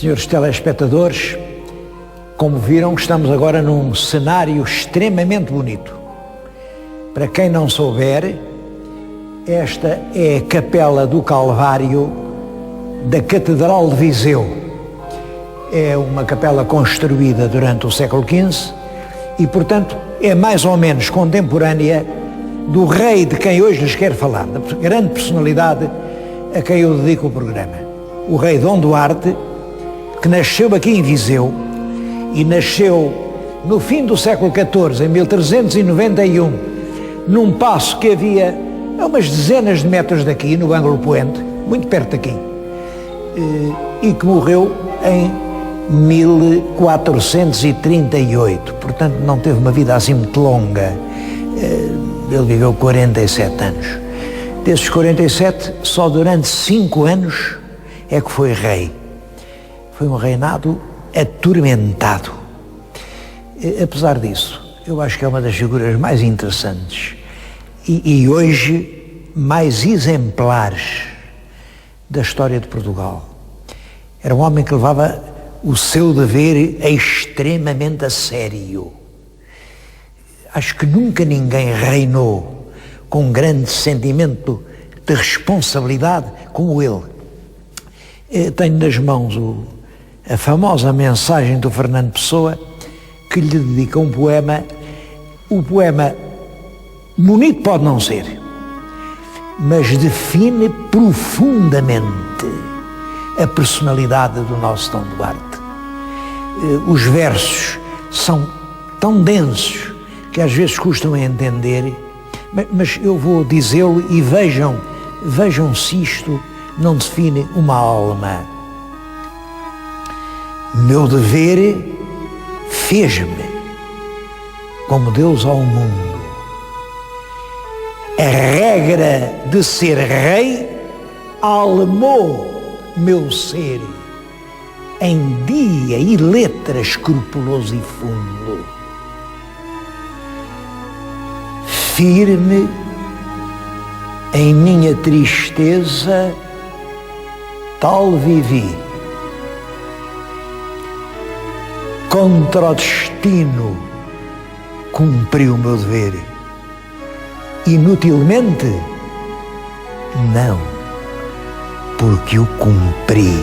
Senhores telespectadores, como viram, estamos agora num cenário extremamente bonito. Para quem não souber, esta é a Capela do Calvário da Catedral de Viseu. É uma capela construída durante o século XV e, portanto, é mais ou menos contemporânea do rei de quem hoje lhes quero falar, da grande personalidade a quem eu dedico o programa. O rei Dom Duarte, que nasceu aqui em Viseu e nasceu no fim do século XIV, em 1391, num paço que havia a umas dezenas de metros daqui, no ângulo poente, muito perto daqui, e que morreu em 1438, portanto não teve uma vida assim muito longa. Ele viveu 47 anos. Desses 47, só durante 5 anos é que foi rei. Foi um reinado atormentado. Apesar disso, eu acho que é uma das figuras mais interessantes e hoje mais exemplares da história de Portugal. Era um homem que levava o seu dever extremamente a sério. Acho que nunca ninguém reinou com um grande sentimento de responsabilidade como ele. Tenho nas mãos a famosa mensagem do Fernando Pessoa, que lhe dedica um poema. O poema bonito pode não ser, mas define profundamente a personalidade do nosso Dom Duarte. Os versos são tão densos que às vezes custam a entender, mas eu vou dizê-lo e vejam se isto não define uma alma. Meu dever fez-me como Deus ao mundo. A regra de ser rei almou meu ser em dia e letra escrupuloso e fundo. Firme em minha tristeza, tal vivi. Contra o destino cumpri o meu dever. Inutilmente? Não, porque o cumpri.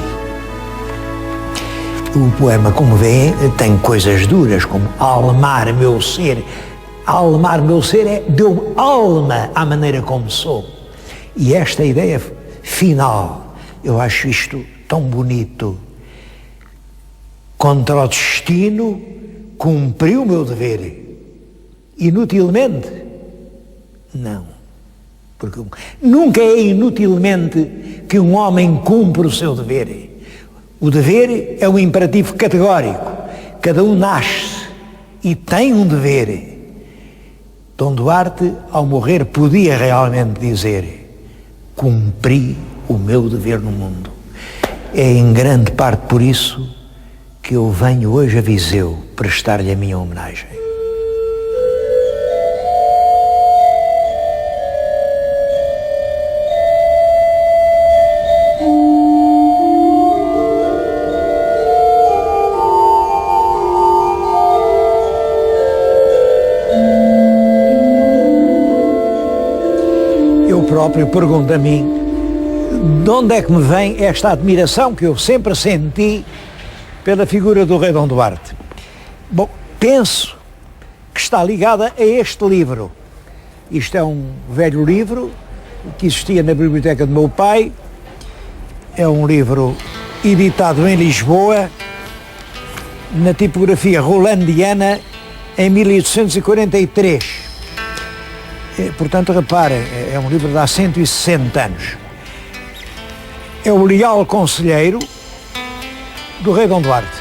O poema, como vêem, tem coisas duras, como almar meu ser. Almar meu ser deu alma à maneira como sou. E esta ideia final, eu acho isto tão bonito. Contra o destino, cumpri o meu dever. Inutilmente? Não. Porque nunca é inutilmente que um homem cumpre o seu dever. O dever é um imperativo categórico. Cada um nasce e tem um dever. Dom Duarte, ao morrer, podia realmente dizer: cumpri o meu dever no mundo. É em grande parte por isso que eu venho hoje a Viseu prestar-lhe a minha homenagem. Eu próprio pergunto a mim, de onde é que me vem esta admiração que eu sempre senti pela figura do rei Dom Duarte? Bom, penso que está ligada a este livro. Isto é um velho livro que existia na biblioteca do meu pai. É um livro editado em Lisboa, na tipografia rolandiana, em 1843. Portanto, reparem, é um livro de há 160 anos. É o Leal Conselheiro do rei Dom Duarte.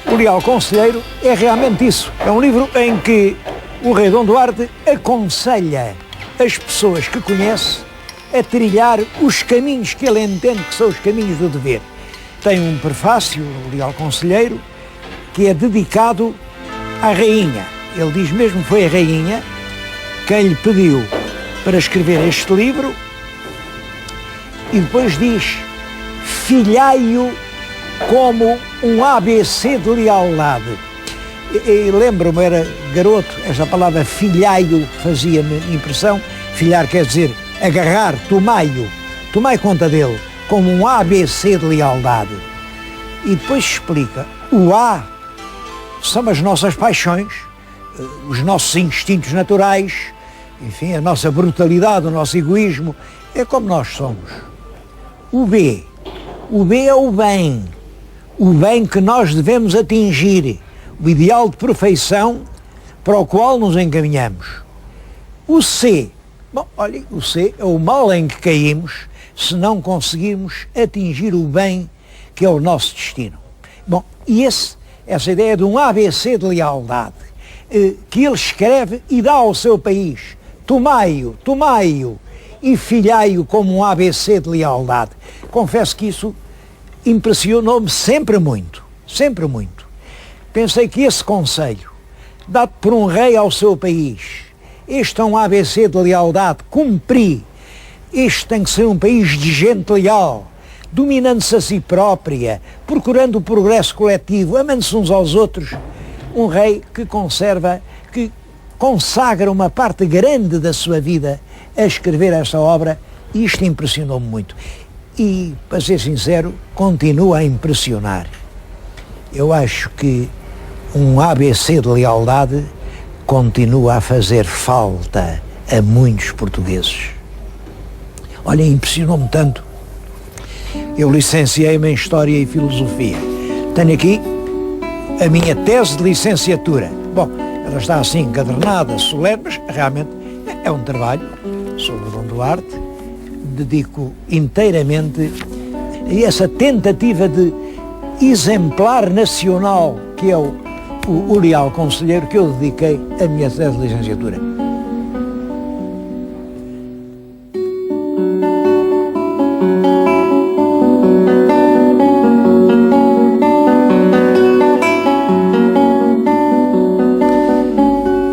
O Leal Conselheiro é realmente isso. É um livro em que o rei Dom Duarte aconselha as pessoas que conhece a trilhar os caminhos que ele entende que são os caminhos do dever. Tem um prefácio, o Leal Conselheiro, que é dedicado à rainha. Ele diz mesmo que foi a rainha quem lhe pediu para escrever este livro, e depois diz: filhai-o como um ABC de lealdade. E lembro-me, era garoto, esta palavra filhaio fazia-me impressão. Filhar quer dizer agarrar, tomai conta dele, como um ABC de lealdade. E depois explica, o A são as nossas paixões, os nossos instintos naturais, enfim, a nossa brutalidade, o nosso egoísmo, é como nós somos. O B é o bem que nós devemos atingir, o ideal de perfeição para o qual nos encaminhamos. O C, bom, olha, o C é o mal em que caímos se não conseguirmos atingir o bem que é o nosso destino. Bom, e essa ideia de um ABC de lealdade, que ele escreve e dá ao seu país, tomai-o e filhai-o como um ABC de lealdade. Confesso que isso impressionou-me sempre muito. Pensei que esse conselho, dado por um rei ao seu país, este é um ABC de lealdade, cumpri, este tem que ser um país de gente leal, dominando-se a si própria, procurando o progresso coletivo, amando-se uns aos outros, um rei que consagra uma parte grande da sua vida a escrever esta obra, e isto impressionou-me muito. E, para ser sincero, continua a impressionar. Eu acho que um ABC de lealdade continua a fazer falta a muitos portugueses. Olha, impressionou-me tanto. Eu licenciei-me em História e Filosofia. Tenho aqui a minha tese de licenciatura. Bom, ela está assim encadernada, solene, mas realmente é um trabalho sobre Dom Duarte. Dedico inteiramente a essa tentativa de exemplar nacional que é o Leal Conselheiro, que eu dediquei a minha tese de licenciatura.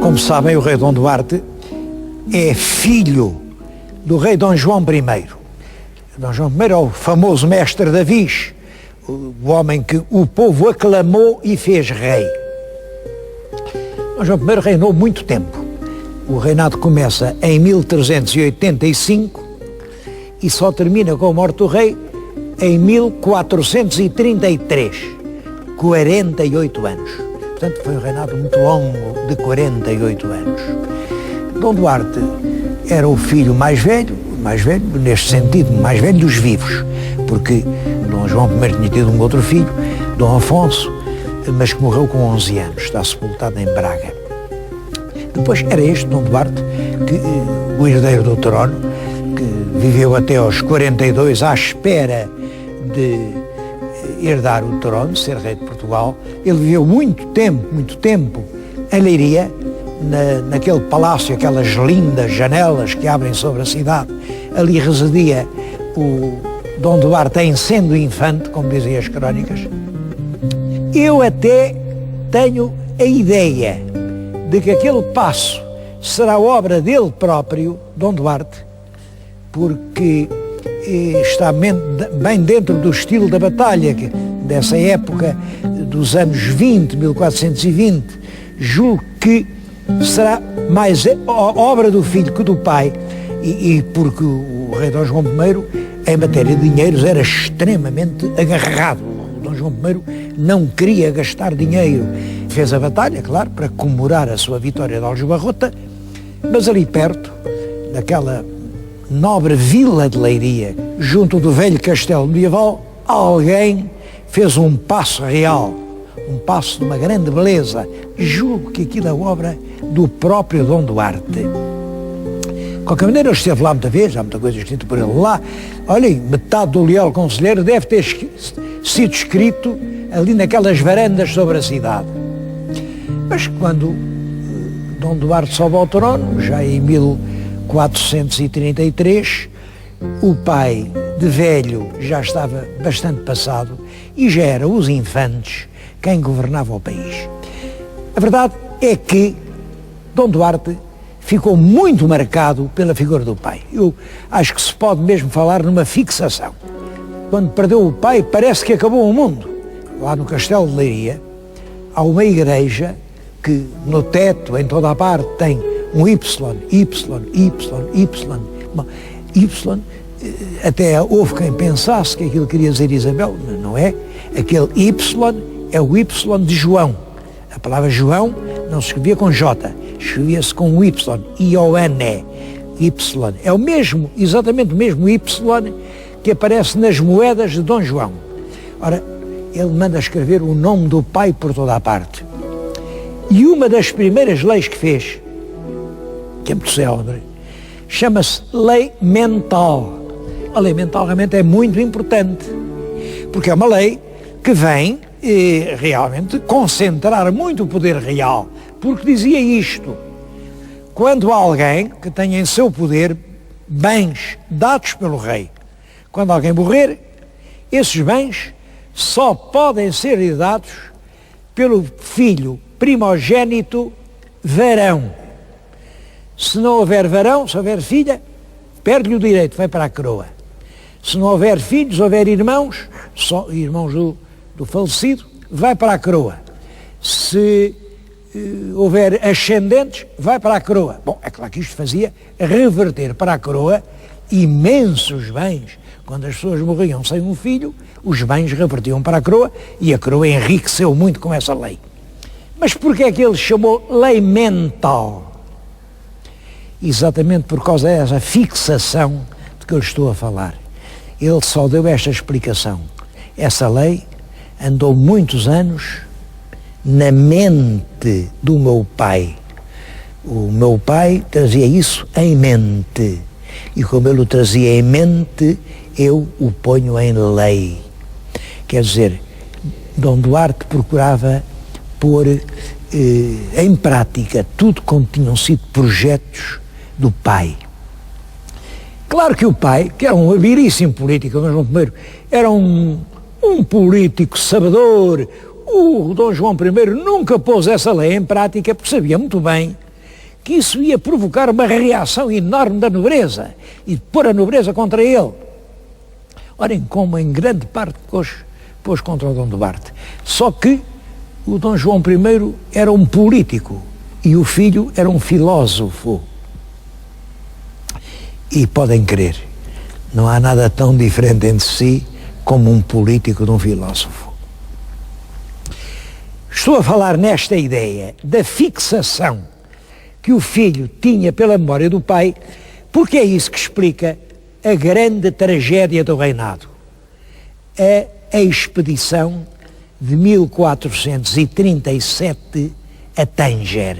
Como sabem, o rei Dom Duarte é filho do rei Dom João I. Dom João I é o famoso mestre da Viz, o homem que o povo aclamou e fez rei. Dom João I reinou muito tempo. O reinado começa em 1385 e só termina com a morte do rei em 1433, 48 anos. Portanto, foi um reinado muito longo, de 48 anos. Dom Duarte era o filho mais velho, neste sentido, mais velho dos vivos, porque Dom João I tinha tido um outro filho, Dom Afonso, mas que morreu com 11 anos, está sepultado em Braga. Depois era este Dom Duarte, o herdeiro do trono, que viveu até aos 42 à espera de herdar o trono, ser rei de Portugal. Ele viveu muito tempo em Leiria, naquele palácio, aquelas lindas janelas que abrem sobre a cidade. Ali residia o Dom Duarte em sendo infante, como dizem as crónicas. Eu até tenho a ideia de que aquele passo será obra dele próprio, Dom Duarte, porque está bem dentro do estilo da batalha dessa época, dos anos 20, 1420, julgo que será mais obra do filho que do pai, e porque o rei Dom João I, em matéria de dinheiros, era extremamente agarrado. O Dom João I não queria gastar dinheiro. Fez a batalha, claro, para comemorar a sua vitória de Aljubarrota, mas ali perto, naquela nobre vila de Leiria, junto do velho castelo medieval, alguém fez um passo real, um passo de uma grande beleza. Julgo que aquilo é obra do próprio Dom Duarte. De qualquer maneira, ele esteve lá muita vez, há muita coisa escrita por ele lá. Olhem, metade do Leal Conselheiro deve ter sido escrito ali naquelas varandas sobre a cidade. Mas quando Dom Duarte sobe ao trono, já em 1433, o pai, de velho, já estava bastante passado e já eram os infantes quem governava o país. A verdade é que Dom Duarte ficou muito marcado pela figura do pai. Eu acho que se pode mesmo falar numa fixação. Quando perdeu o pai, parece que acabou o mundo. lá no Castelo de Leiria, há uma igreja que no teto, em toda a parte, tem um Y, Bom, Y, até houve quem pensasse que aquilo queria dizer Isabel, mas não é. Aquele Y é o Y de João. A palavra João não se escrevia com J, escrevia-se com um Y, I-O-N-E, Y. É o mesmo, exatamente o mesmo Y que aparece nas moedas de Dom João. Ora, ele manda escrever o nome do pai por toda a parte. E uma das primeiras leis que fez, que é muito célebre, chama-se Lei Mental. A lei mental realmente é muito importante, porque é uma lei que vem realmente concentrar muito o poder real, porque dizia isto: quando há alguém que tenha em seu poder bens dados pelo rei, quando alguém morrer, esses bens só podem ser herdados pelo filho primogênito varão. Se não houver varão, se houver filha, perde-lhe o direito, vai para a coroa. Se não houver filhos, houver irmãos, só irmãos do falecido, vai para a coroa. Se houver ascendentes, vai para a coroa. Bom, é claro que isto fazia reverter para a coroa imensos bens. Quando as pessoas morriam sem um filho, os bens revertiam para a coroa e a coroa enriqueceu muito com essa lei. Mas porquê é que ele chamou lei mental? Exatamente por causa dessa fixação de que eu estou a falar. Ele só deu esta explicação. Essa lei andou muitos anos na mente do meu pai. O meu pai trazia isso em mente. E como ele o trazia em mente, eu o ponho em lei. Quer dizer, Dom Duarte procurava pôr em prática tudo como tinham sido projetos do pai. Claro que o pai, que era um habilíssimo político, Dom João I, era um político sabedor. O Dom João I nunca pôs essa lei em prática porque sabia muito bem que isso ia provocar uma reação enorme da nobreza e pôr a nobreza contra ele. Olhem como em grande parte pôs contra o Dom Duarte. Só que o Dom João I era um político e o filho era um filósofo. E podem crer, não há nada tão diferente entre si como um político de um filósofo. Estou a falar nesta ideia da fixação que o filho tinha pela memória do pai, porque é isso que explica a grande tragédia do reinado. A expedição de 1437 a Tanger.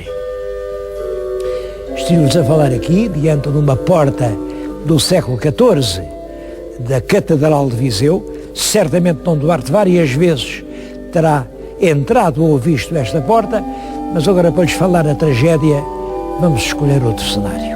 Estive-lhes a falar aqui, diante de uma porta do século XIV, da Catedral de Viseu. Certamente Dom Duarte várias vezes terá entrado ou visto esta porta, mas agora para lhes falar a tragédia, vamos escolher outro cenário.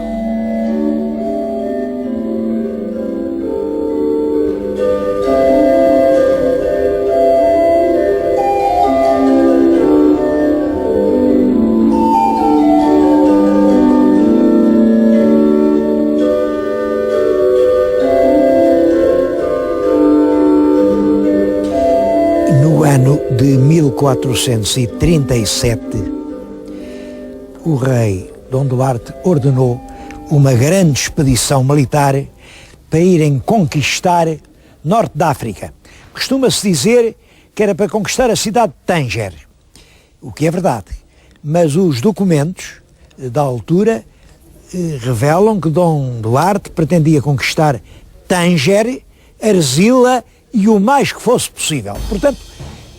De 1437, o rei Dom Duarte ordenou uma grande expedição militar para irem conquistar norte da África. Costuma-se dizer que era para conquistar a cidade de Tanger, o que é verdade, mas os documentos da altura revelam que Dom Duarte pretendia conquistar Tanger, Arzila e o mais que fosse possível. Portanto,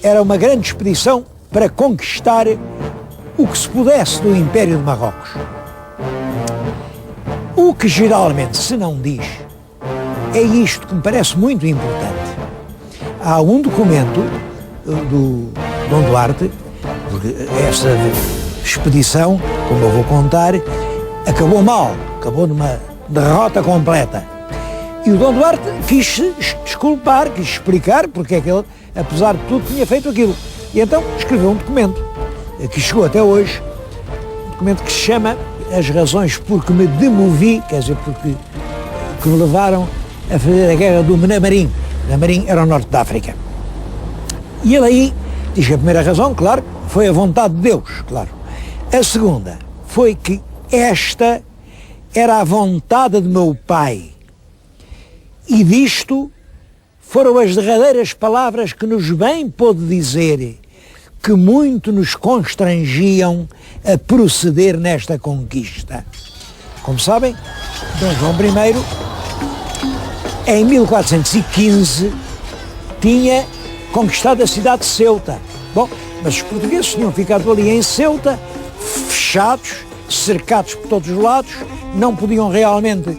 era uma grande expedição para conquistar o que se pudesse do Império de Marrocos. O que geralmente se não diz é isto que me parece muito importante. Há um documento do Dom Duarte, porque essa expedição, como eu vou contar, acabou mal, acabou numa derrota completa. E o Dom Duarte quis se desculpar, quis explicar porque é que ele, apesar de tudo, tinha feito aquilo. E então escreveu um documento, que chegou até hoje, um documento que se chama As Razões por que me demovi, quer dizer, que me levaram a fazer a guerra do Menamarim. Menamarim era o norte da África. E ele aí diz que a primeira razão, claro, foi a vontade de Deus, claro. A segunda foi que esta era a vontade de meu pai. E disto foram as derradeiras palavras que nos bem pôde dizer, que muito nos constrangiam a proceder nesta conquista. Como sabem, Dom João I, em 1415, tinha conquistado a cidade de Ceuta. Bom, mas os portugueses tinham ficado ali em Ceuta, fechados, cercados por todos os lados, não podiam realmente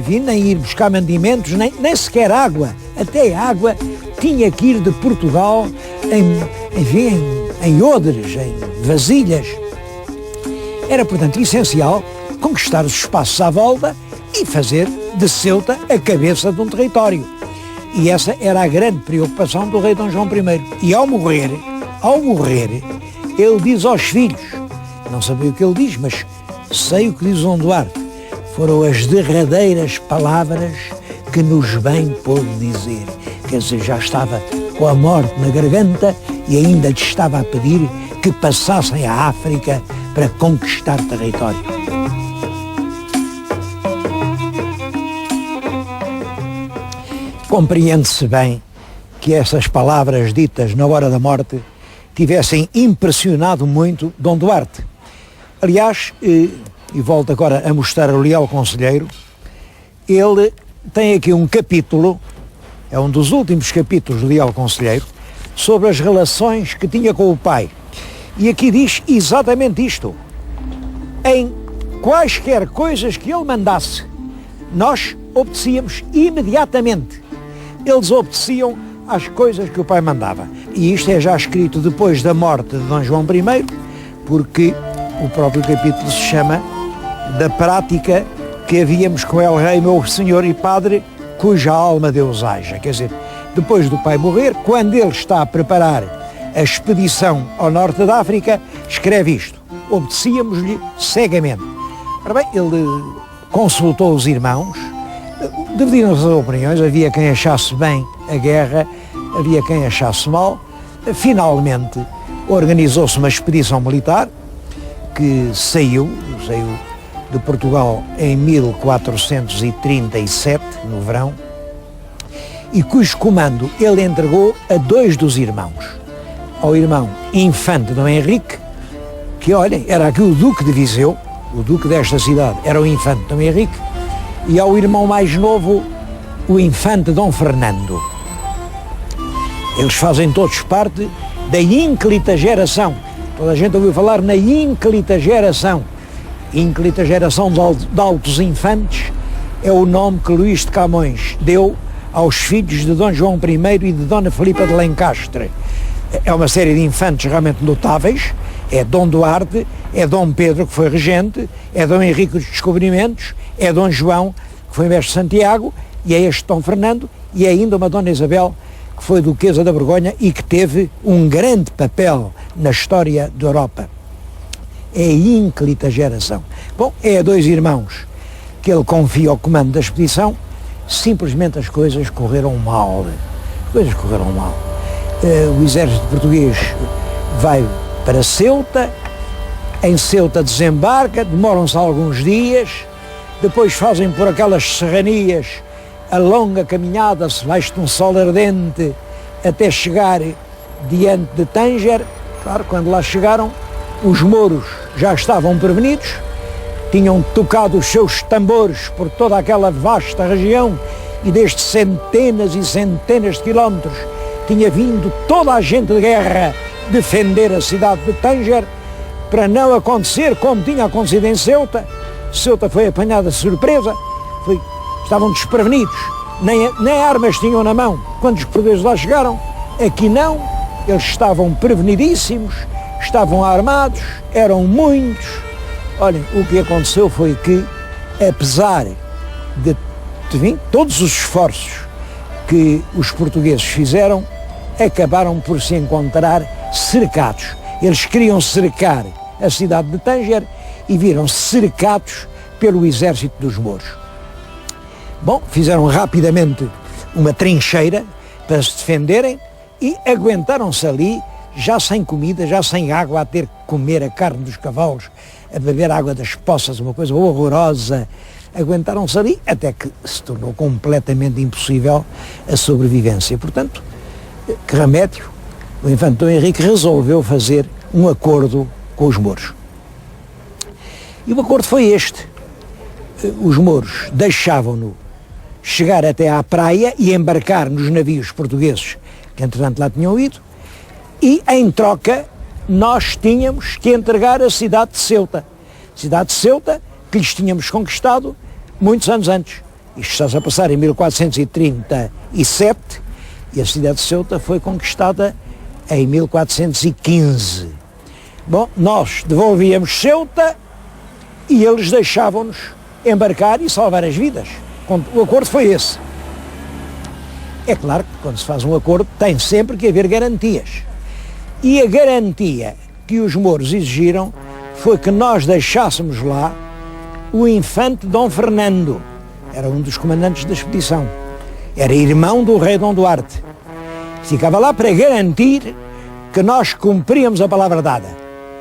vir, nem ir buscar mantimentos, nem sequer água. Até a água tinha que ir de Portugal em odres, em vasilhas. Era, portanto, essencial conquistar os espaços à volta e fazer de Ceuta a cabeça de um território. E essa era a grande preocupação do rei Dom João I. E ao morrer, ele diz aos filhos, não sabia o que ele diz, mas sei o que diz Dom Duarte, foram as derradeiras palavras que nos bem pôde dizer. Quer dizer, já estava com a morte na garganta e ainda lhe estava a pedir que passassem à África para conquistar território. Compreende-se bem que essas palavras ditas na hora da morte tivessem impressionado muito Dom Duarte. Aliás, e volto agora a mostrar o Leal Conselheiro, ele tem aqui um capítulo, é um dos últimos capítulos do Leal Conselheiro, sobre as relações que tinha com o pai. E aqui diz exatamente isto. Em quaisquer coisas que ele mandasse, nós obedecíamos imediatamente. Eles obedeciam às coisas que o pai mandava. E isto é já escrito depois da morte de Dom João I, porque o próprio capítulo se chama da prática que havíamos com El Rei, meu senhor e padre, cuja alma Deus haja. Quer dizer, depois do pai morrer, quando ele está a preparar a expedição ao norte da África, escreve isto: obedecíamos-lhe cegamente. Ora bem, ele consultou os irmãos, dividiram-se as opiniões, havia quem achasse bem a guerra, havia quem achasse mal. Finalmente organizou-se uma expedição militar que saiu de Portugal em 1437, no verão, e cujo comando ele entregou a dois dos irmãos. Ao irmão Infante Dom Henrique, que, olhem, era aqui o Duque de Viseu, o Duque desta cidade era o Infante Dom Henrique, e ao irmão mais novo, o Infante Dom Fernando. Eles fazem todos parte da ínclita geração. Toda a gente ouviu falar na ínclita geração. Ínclita geração de altos infantes é o nome que Luís de Camões deu aos filhos de Dom João I e de Dona Filipa de Lencastre. É uma série de infantes realmente notáveis. É Dom Duarte, é Dom Pedro, que foi regente, é Dom Henrique dos Descobrimentos, é Dom João, que foi mestre de Santiago, e é este Dom Fernando, e é ainda uma Dona Isabel, que foi Duquesa da Borgonha e que teve um grande papel na história da Europa. É a ínclita geração. Bom, é a dois irmãos que ele confia ao comando da expedição. Simplesmente as coisas correram mal. O exército português vai para Ceuta, em Ceuta desembarca, demoram-se alguns dias, depois fazem por aquelas serranias a longa caminhada, se vai-se num sol ardente, até chegar diante de Tânger. Claro, quando lá chegaram, os mouros já estavam prevenidos, tinham tocado os seus tambores por toda aquela vasta região e desde centenas e centenas de quilómetros tinha vindo toda a gente de guerra defender a cidade de Tânger para não acontecer como tinha acontecido em Ceuta. Ceuta foi apanhada de surpresa, estavam desprevenidos, nem armas tinham na mão quando os portugueses lá chegaram. Aqui não, eles estavam prevenidíssimos, estavam armados, eram muitos. Olhem, o que aconteceu foi que, apesar de todos os esforços que os portugueses fizeram, acabaram por se encontrar cercados. Eles queriam cercar a cidade de Tânger e viram-se cercados pelo exército dos mouros. Bom, fizeram rapidamente uma trincheira para se defenderem e aguentaram-se ali, já sem comida, já sem água, a ter que comer a carne dos cavalos, a beber a água das poças, uma coisa horrorosa. Aguentaram-se ali até que se tornou completamente impossível a sobrevivência. Portanto, que remédio? O infante Dom Henrique resolveu fazer um acordo com os mouros. E o acordo foi este. Os mouros deixavam-no chegar até à praia e embarcar nos navios portugueses que entretanto lá tinham ido, e em troca nós tínhamos que entregar a cidade de Ceuta. Cidade de Ceuta que lhes tínhamos conquistado muitos anos antes. Isto está-se a passar em 1437 e a cidade de Ceuta foi conquistada em 1415. Bom, nós devolvíamos Ceuta e eles deixavam-nos embarcar e salvar as vidas. O acordo foi esse. É claro que quando se faz um acordo tem sempre que haver garantias. E a garantia que os mouros exigiram foi que nós deixássemos lá o infante Dom Fernando. Era um dos comandantes da expedição. Era irmão do rei Dom Duarte. Ficava lá para garantir que nós cumpríamos a palavra dada.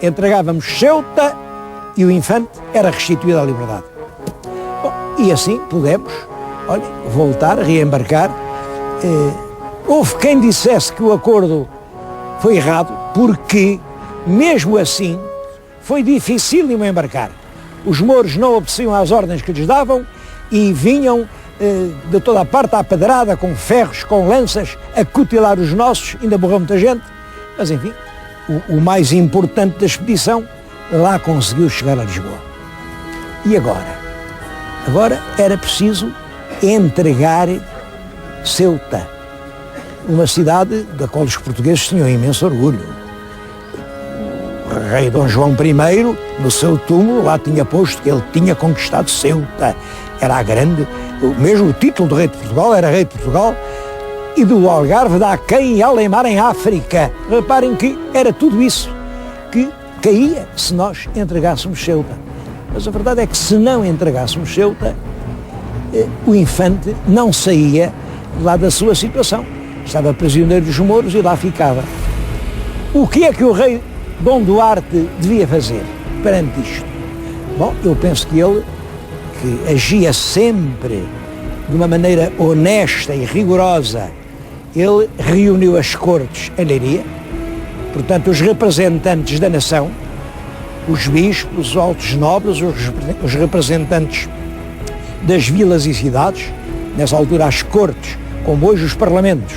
Entregávamos Ceuta e o infante era restituído à liberdade. Bom, e assim pudemos, olha, voltar a reembarcar. Houve quem dissesse que o acordo foi errado, porque, mesmo assim, foi dificílimo embarcar. Os mouros não obedeciam às ordens que lhes davam e vinham de toda a parte à pedrada, com ferros, com lanças, a cutilar os nossos, ainda morreu muita gente. Mas, enfim, o mais importante da expedição lá conseguiu chegar a Lisboa. E agora? Agora era preciso entregar Ceuta, uma cidade da qual os portugueses tinham imenso orgulho. O rei Dom João I, no seu túmulo, lá tinha posto que ele tinha conquistado Ceuta. Era a grande, mesmo o título do rei de Portugal era rei de Portugal, e do Algarve da Aquém e Alemar em África. Reparem que era tudo isso que caía se nós entregássemos Ceuta. Mas a verdade é que se não entregássemos Ceuta, o infante não saía lá da sua situação. Estava prisioneiro dos mouros e lá ficava. O que é que o rei Dom Duarte devia fazer perante isto? Bom, eu penso que ele, que agia sempre de uma maneira honesta e rigorosa, ele reuniu as cortes em Leiria, portanto os representantes da nação, os bispos, os altos nobres, os representantes das vilas e cidades. Nessa altura as cortes, como hoje os parlamentos,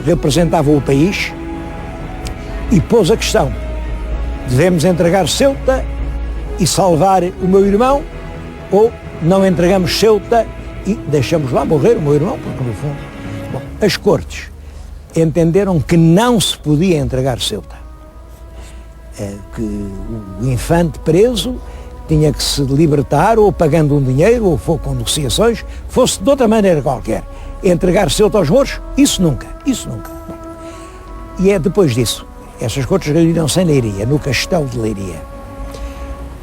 representavam o país, e pôs a questão: devemos entregar Ceuta e salvar o meu irmão, ou não entregamos Ceuta e deixamos lá morrer o meu irmão? Porque no fundo, bom, as cortes entenderam que não se podia entregar Ceuta, que o infante preso tinha que se libertar, ou pagando um dinheiro, ou for com negociações, fosse de outra maneira qualquer. Entregar Ceuta aos mouros, isso nunca. Bom, e é depois disso, essas cortes reuniram-se em Leiria, no castelo de Leiria.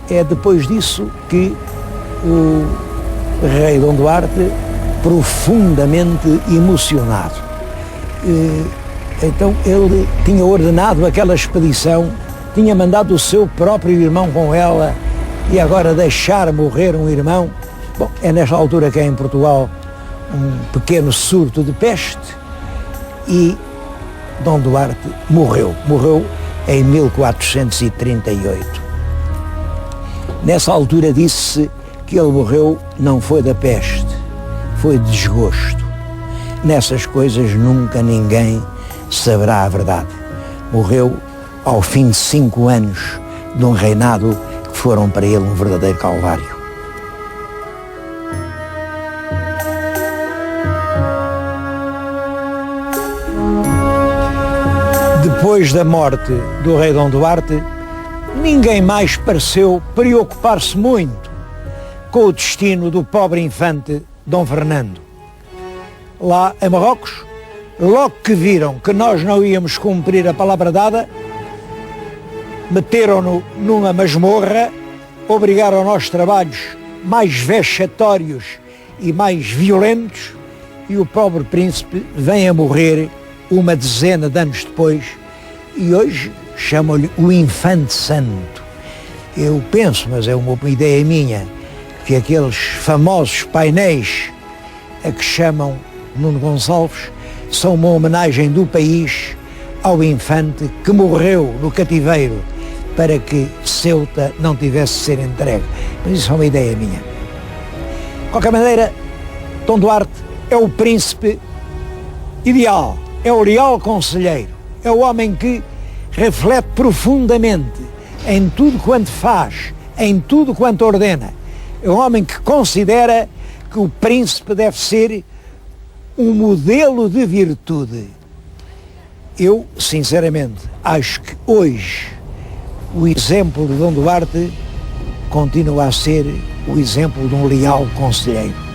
É depois disso que o rei Dom Duarte, profundamente emocionado, então ele tinha ordenado aquela expedição, tinha mandado o seu próprio irmão com ela, e agora deixar morrer um irmão. Bom, é nesta altura que é em Portugal um pequeno surto de peste e Dom Duarte morreu em 1438. Nessa altura disse-se que ele morreu não foi da peste, foi de desgosto. Nessas coisas nunca ninguém saberá a verdade. Morreu ao fim de 5 anos de um reinado que foram para ele um verdadeiro calvário. Depois da morte do rei Dom Duarte, ninguém mais pareceu preocupar-se muito com o destino do pobre infante Dom Fernando. Lá em Marrocos, logo que viram que nós não íamos cumprir a palavra dada, meteram-no numa masmorra, obrigaram-no aos trabalhos mais vexatórios e mais violentos, e o pobre príncipe vem a morrer uma dezena de anos depois, e hoje chamam-lhe o Infante Santo. Eu penso, mas é uma ideia minha, que aqueles famosos painéis a que chamam Nuno Gonçalves são uma homenagem do país ao infante que morreu no cativeiro para que Ceuta não tivesse de ser entregue. Mas isso é uma ideia minha. De qualquer maneira, Dom Duarte é o príncipe ideal, é o leal conselheiro, é o homem que reflete profundamente em tudo quanto faz, em tudo quanto ordena. É um homem que considera que o príncipe deve ser um modelo de virtude. Eu, sinceramente, acho que hoje o exemplo de Dom Duarte continua a ser o exemplo de um leal conselheiro.